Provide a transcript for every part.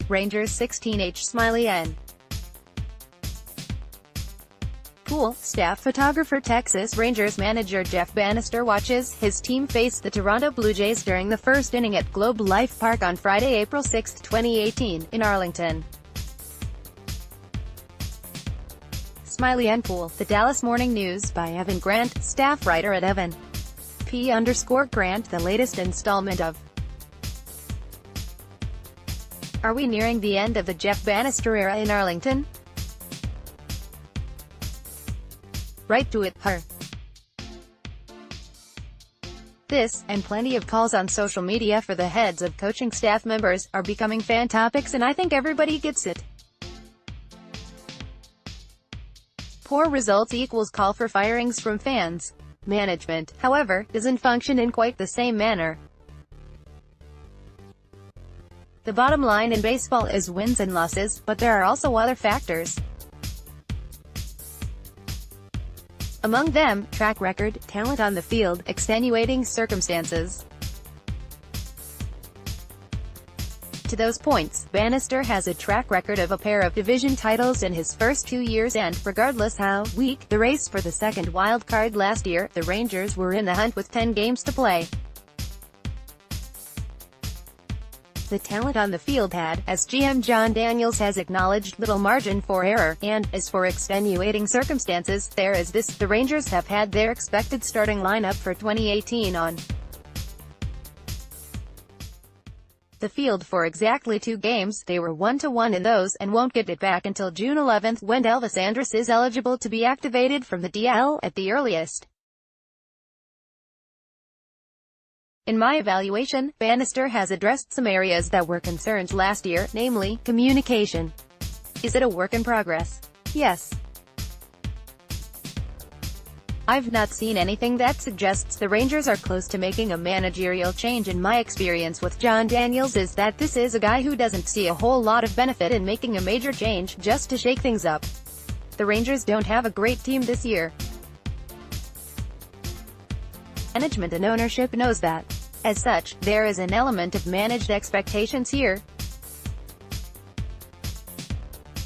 Rangers 16H Smiley N. Pool, staff photographer. Texas Rangers manager Jeff Banister watches his team face the Toronto Blue Jays during the first inning at Globe Life Park on Friday, April 6, 2018, in Arlington. Smiley N. Pool, The Dallas Morning News by Evan Grant, staff writer at Evan P_Grant. The latest installment of Are we nearing the end of the Jeff Banister era in Arlington? Right to it, her. This, and plenty of calls on social media for the heads of coaching staff members, are becoming fan topics, and I think everybody gets it. Poor results equals call for firings from fans. Management, however, doesn't function in quite the same manner. The bottom line in baseball is wins and losses, but there are also other factors. Among them, track record, talent on the field, extenuating circumstances. To those points, Banister has a track record of a pair of division titles in his first 2 years, and, regardless how weak the race for the second wild card last year, the Rangers were in the hunt with 10 games to play. The talent on the field had, as GM Jon Daniels has acknowledged, little margin for error, and, as for extenuating circumstances, there is this: the Rangers have had their expected starting lineup for 2018 on the field for exactly 2 games. They were 1-1 in those, and won't get it back until June 11, when Elvis Andrus is eligible to be activated from the DL, at the earliest. In my evaluation, Banister has addressed some areas that were concerns last year, namely, communication. Is it a work in progress? Yes. I've not seen anything that suggests the Rangers are close to making a managerial change. In my experience with Jon Daniels is that this is a guy who doesn't see a whole lot of benefit in making a major change, just to shake things up. The Rangers don't have a great team this year. Management and ownership knows that. As such, there is an element of managed expectations here.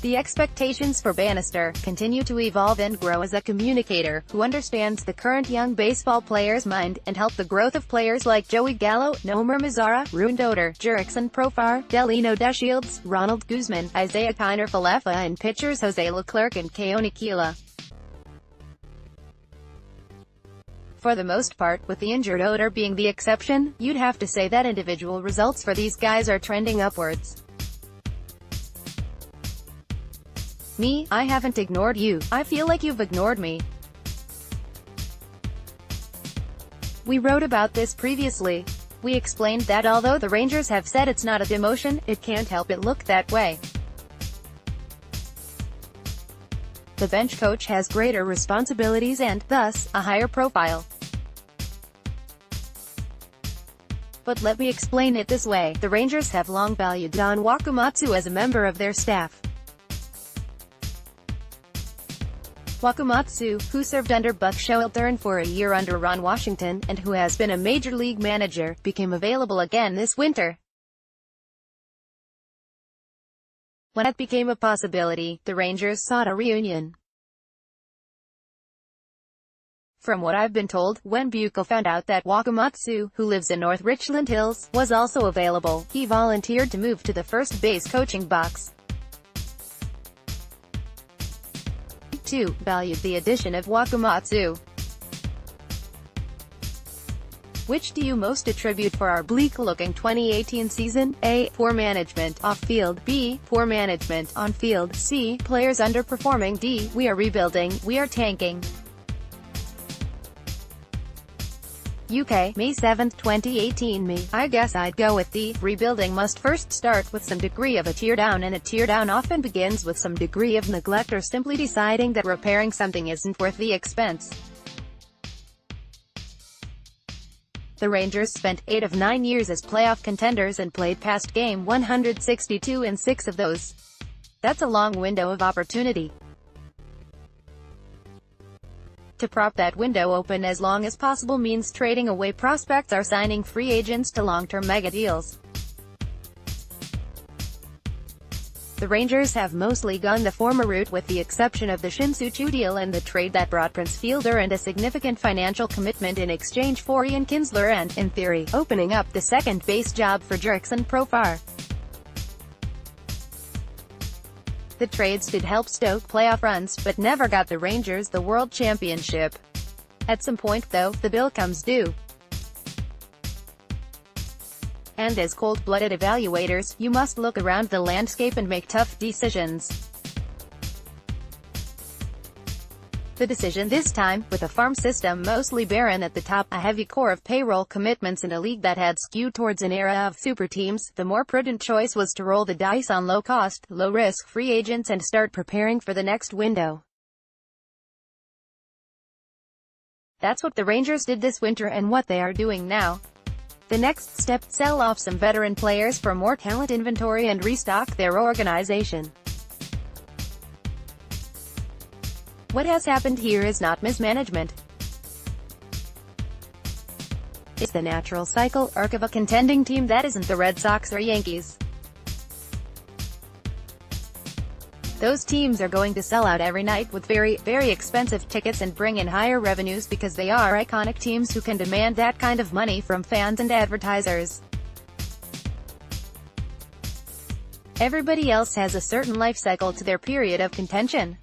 The expectations for Banister continue to evolve and grow as a communicator, who understands the current young baseball player's mind, and help the growth of players like Joey Gallo, Nomar Mazara, Rune Doder, Jurickson Profar, Delino DeShields, Ronald Guzman, Isaiah Kiner-Falefa, and pitchers Jose Leclerc and Keone Kela. For the most part, with the injured Oder being the exception, you'd have to say that individual results for these guys are trending upwards. I haven't ignored you. I feel like you've ignored me. We wrote about this previously. We explained that although the Rangers have said it's not a demotion, it can't help it look that way. The bench coach has greater responsibilities and, thus, a higher profile. But let me explain it this way: the Rangers have long valued Don Wakamatsu as a member of their staff. Wakamatsu, who served under Buck Showalter for a year under Ron Washington, and who has been a major league manager, became available again this winter. When that became a possibility, the Rangers sought a reunion. From what I've been told, when Buechel found out that Wakamatsu, who lives in North Richland Hills, was also available, he volunteered to move to the first base coaching box. 2. Valued the addition of Wakamatsu. Which do you most attribute for our bleak-looking 2018 season? A. Poor management off-field. B. Poor management on-field. C. Players underperforming. D. We are rebuilding. We are tanking. UK, May 7, 2018. I guess I'd go with D. Rebuilding must first start with some degree of a teardown, and a teardown often begins with some degree of neglect or simply deciding that repairing something isn't worth the expense. The Rangers spent 8 of 9 years as playoff contenders and played past game 162 in 6 of those. That's a long window of opportunity. To prop that window open as long as possible means trading away prospects or signing free agents to long-term mega deals. The Rangers have mostly gone the former route with the exception of the Shin-Soo-Choo deal and the trade that brought Prince Fielder and a significant financial commitment in exchange for Ian Kinsler and, in theory, opening up the second base job for Jurickson Profar. The trades did help stoke playoff runs, but never got the Rangers the World Championship. At some point, though, the bill comes due. And as cold-blooded evaluators, you must look around the landscape and make tough decisions. The decision this time, with a farm system mostly barren at the top, a heavy core of payroll commitments in a league that had skewed towards an era of super teams, the more prudent choice was to roll the dice on low-cost, low-risk free agents and start preparing for the next window. That's what the Rangers did this winter and what they are doing now. The next step, sell off some veteran players for more talent inventory and restock their organization. What has happened here is not mismanagement. It's the natural cycle, arc of a contending team that isn't the Red Sox or Yankees. Those teams are going to sell out every night with very, very expensive tickets and bring in higher revenues because they are iconic teams who can demand that kind of money from fans and advertisers. Everybody else has a certain life cycle to their period of contention.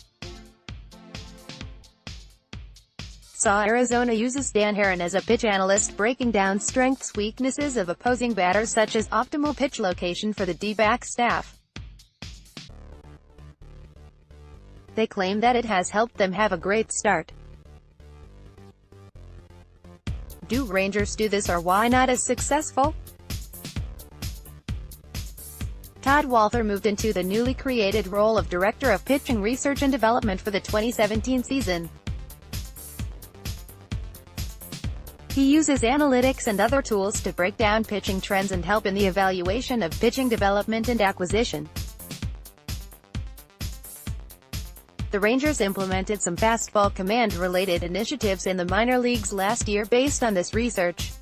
Saw Arizona uses Dan Herron as a pitch analyst breaking down strengths, weaknesses of opposing batters such as optimal pitch location for the D-back staff. They claim that it has helped them have a great start. Do Rangers do this or why not as successful? Todd Walther moved into the newly created role of Director of Pitching Research and Development for the 2017 season. He uses analytics and other tools to break down pitching trends and help in the evaluation of pitching development and acquisition. The Rangers implemented some fastball command-related initiatives in the minor leagues last year based on this research.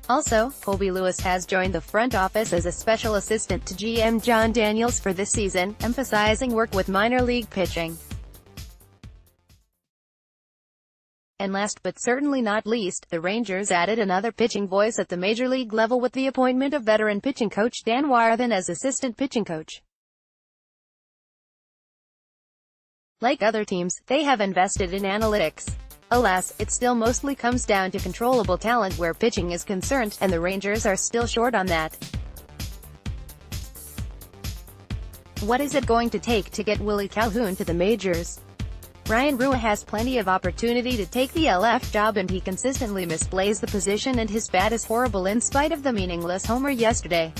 Also, Colby Lewis has joined the front office as a special assistant to GM John Daniels for this season, emphasizing work with minor league pitching. And last but certainly not least, the Rangers added another pitching voice at the major league level with the appointment of veteran pitching coach Dan Warthen as assistant pitching coach. Like other teams, they have invested in analytics. Alas, it still mostly comes down to controllable talent where pitching is concerned, and the Rangers are still short on that. What is it going to take to get Willie Calhoun to the majors? Ryan Rua has plenty of opportunity to take the LF job and he consistently misplays the position and his bat is horrible in spite of the meaningless homer yesterday.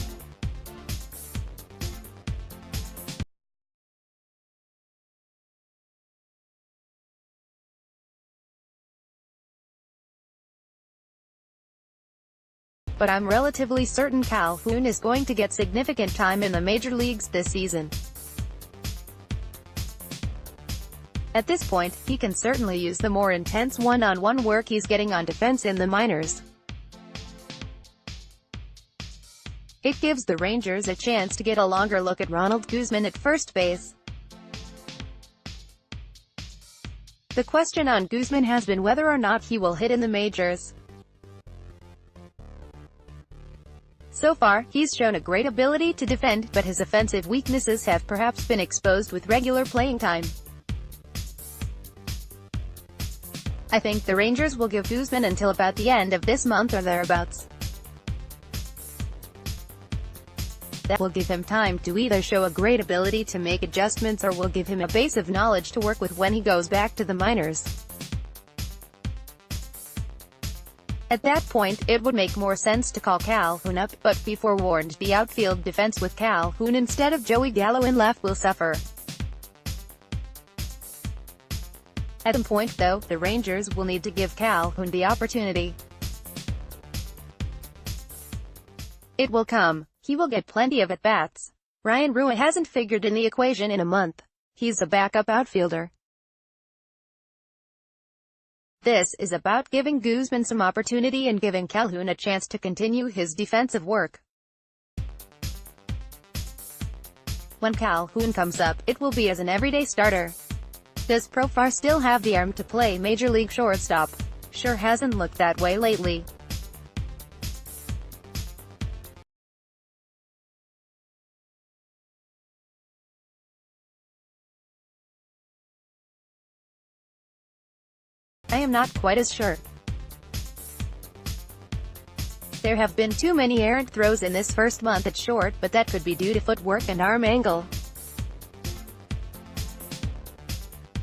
But I'm relatively certain Calhoun is going to get significant time in the major leagues this season. At this point, he can certainly use the more intense one-on-one work he's getting on defense in the minors. It gives the Rangers a chance to get a longer look at Ronald Guzman at first base. The question on Guzman has been whether or not he will hit in the majors. So far, he's shown a great ability to defend, but his offensive weaknesses have perhaps been exposed with regular playing time. I think the Rangers will give Guzman until about the end of this month or thereabouts. That will give him time to either show a great ability to make adjustments or will give him a base of knowledge to work with when he goes back to the minors. At that point, it would make more sense to call Calhoun up, but be forewarned, the outfield defense with Calhoun instead of Joey Gallo in left will suffer. At some point, though, the Rangers will need to give Calhoun the opportunity. It will come. He will get plenty of at-bats. Ryan Rua hasn't figured in the equation in a month. He's a backup outfielder. This is about giving Guzman some opportunity and giving Calhoun a chance to continue his defensive work. When Calhoun comes up, it will be as an everyday starter. Does Profar still have the arm to play Major League shortstop? Sure hasn't looked that way lately. I am not quite as sure. There have been too many errant throws in this first month at short, but that could be due to footwork and arm angle.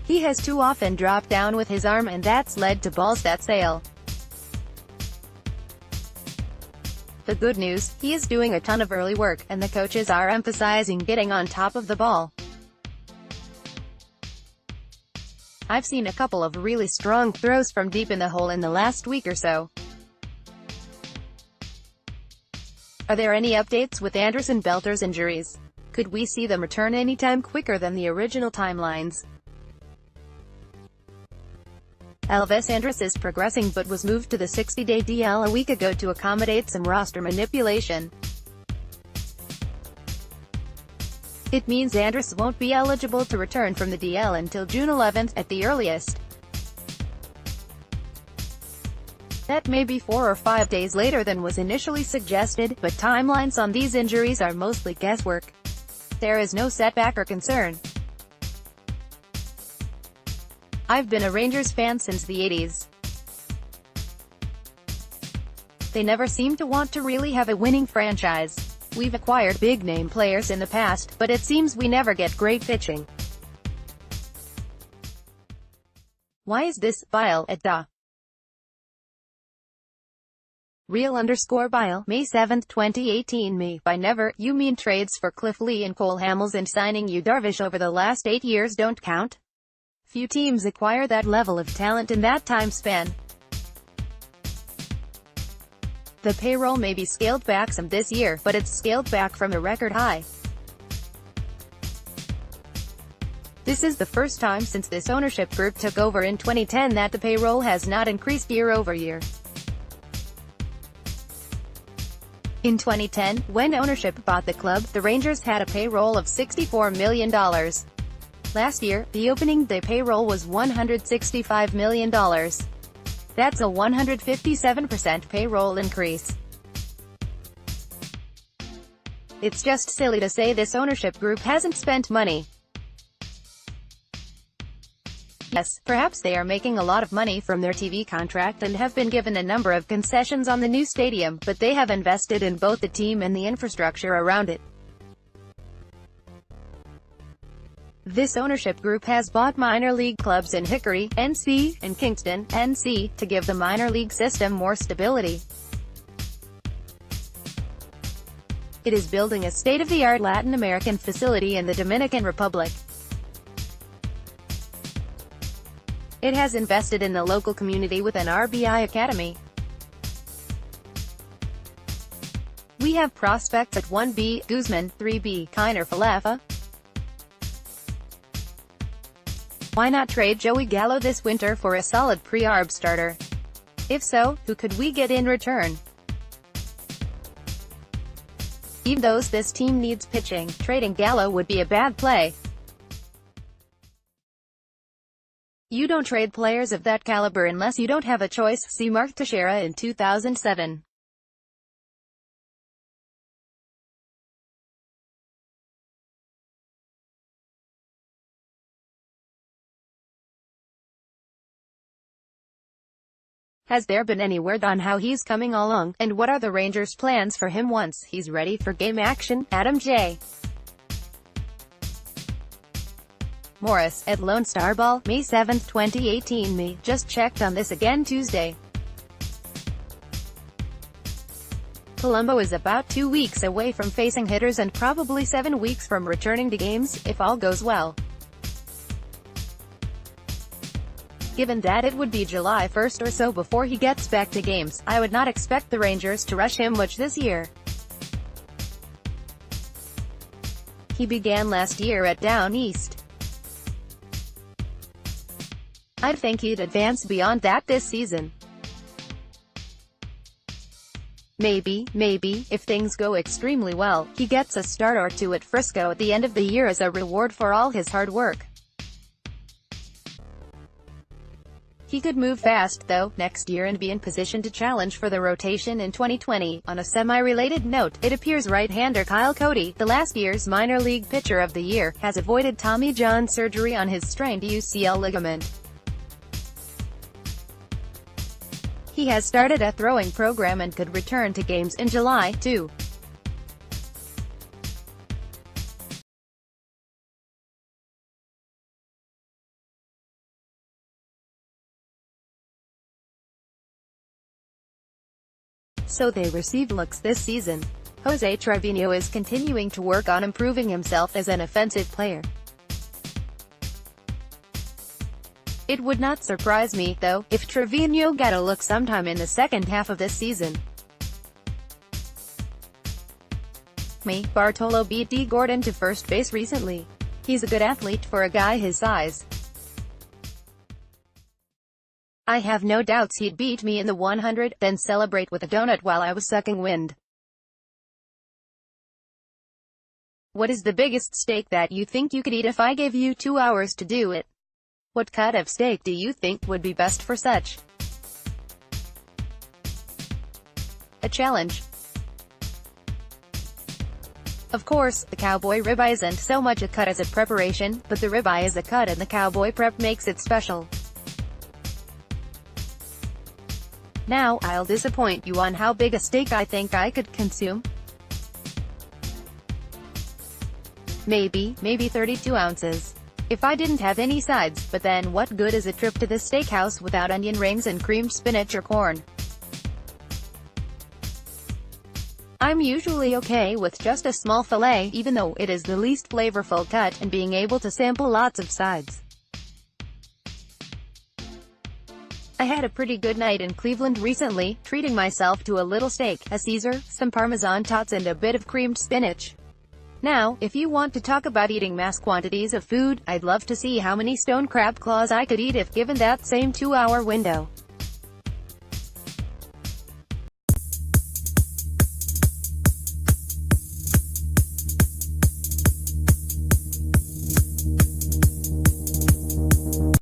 He has too often dropped down with his arm, and that's led to balls that sail. The good news, he is doing a ton of early work, and the coaches are emphasizing getting on top of the ball. I've seen a couple of really strong throws from deep in the hole in the last week or so. Are there any updates with Anderson Belter's injuries? Could we see them return anytime quicker than the original timelines? Elvis Andrus is progressing but was moved to the 60-day DL a week ago to accommodate some roster manipulation. It means Andrus won't be eligible to return from the DL until June 11th, at the earliest. That may be 4 or 5 days later than was initially suggested, but timelines on these injuries are mostly guesswork. There is no setback or concern. I've been a Rangers fan since the 80s. They never seem to want to really have a winning franchise. We've acquired big-name players in the past, but it seems we never get great pitching. Why is this bile at da? Real_bile, May 7, 2018. Me, by never, you mean trades for Cliff Lee and Cole Hamels and signing Yu Darvish over the last 8 years don't count? Few teams acquire that level of talent in that time span. The payroll may be scaled back some this year, but it's scaled back from a record high. This is the first time since this ownership group took over in 2010 that the payroll has not increased year over year. In 2010, when ownership bought the club, the Rangers had a payroll of $64 million. Last year, the opening day payroll was $165 million. That's a 157% payroll increase. It's just silly to say this ownership group hasn't spent money. Yes, perhaps they are making a lot of money from their TV contract and have been given a number of concessions on the new stadium, but they have invested in both the team and the infrastructure around it. This ownership group has bought minor league clubs in Hickory, NC, and Kingston, NC, to give the minor league system more stability. It is building a state-of-the-art Latin American facility in the Dominican Republic. It has invested in the local community with an RBI academy. We have prospects at 1B, Guzman, 3B, Kiner Falefa. Why not trade Joey Gallo this winter for a solid pre-arb starter? If so, who could we get in return? Even though this team needs pitching, trading Gallo would be a bad play. You don't trade players of that caliber unless you don't have a choice. See Mark Teixeira in 2007. Has there been any word on how he's coming along, and what are the Rangers' plans for him once he's ready for game action? Adam J. Morris, at Lone Star Ball, May 7, 2018. Me, just checked on this again Tuesday. Colombo is about 2 weeks away from facing hitters and probably 7 weeks from returning to games, if all goes well. Given that it would be July 1st or so before he gets back to games, I would not expect the Rangers to rush him much this year. He began last year at Down East. I'd think he'd advance beyond that this season. Maybe, if things go extremely well, he gets a start or two at Frisco at the end of the year as a reward for all his hard work. He could move fast, though, next year and be in position to challenge for the rotation in 2020. On a semi-related note, it appears right-hander Kyle Cody, the last year's minor league pitcher of the year, has avoided Tommy John surgery on his strained UCL ligament. He has started a throwing program and could return to games in July, too. So they received looks this season. Jose Trevino is continuing to work on improving himself as an offensive player. It would not surprise me, though, if Trevino got a look sometime in the second half of this season. Bartolo beat D. Gordon to first base recently. He's a good athlete for a guy his size. I have no doubts he'd beat me in the 100, then celebrate with a donut while I was sucking wind. What is the biggest steak that you think you could eat if I gave you 2 hours to do it? What cut of steak do you think would be best for such a challenge? Of course, the cowboy ribeye isn't so much a cut as a preparation, but the ribeye is a cut and the cowboy prep makes it special. Now, I'll disappoint you on how big a steak I think I could consume. Maybe 32 ounces. If I didn't have any sides, but then what good is a trip to the steakhouse without onion rings and creamed spinach or corn? I'm usually okay with just a small fillet, even though it is the least flavorful cut, and being able to sample lots of sides. I had a pretty good night in Cleveland recently, treating myself to a little steak, a Caesar, some Parmesan tots and a bit of creamed spinach. Now, if you want to talk about eating mass quantities of food, I'd love to see how many stone crab claws I could eat if given that same 2-hour window.